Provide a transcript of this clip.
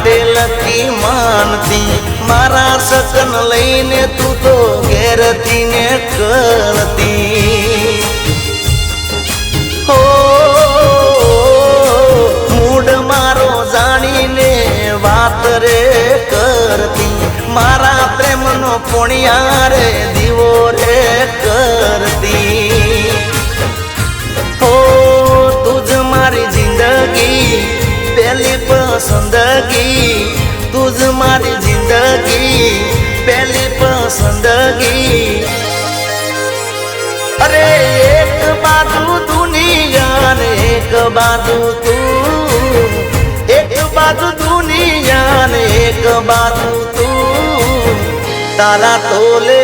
માટે લકી માનતી મારા સકન લઈને તું તો ઘેરથી ને કળતી હો મૂડ મારો જાણીને વાત રે કરતી મારા પ્રેમનો પોણિયા રે દીવો રે કરતી હો તુજ મારી જિંદગી પહેલી પસંદગી તુજ મારી જિંદગી પહેલી પસંદગી અરે એક બાજુ દુનિયા ને એક બાજુ તું એક બાજુ દુનિયા ને એક બાજુ તું તારા તોલે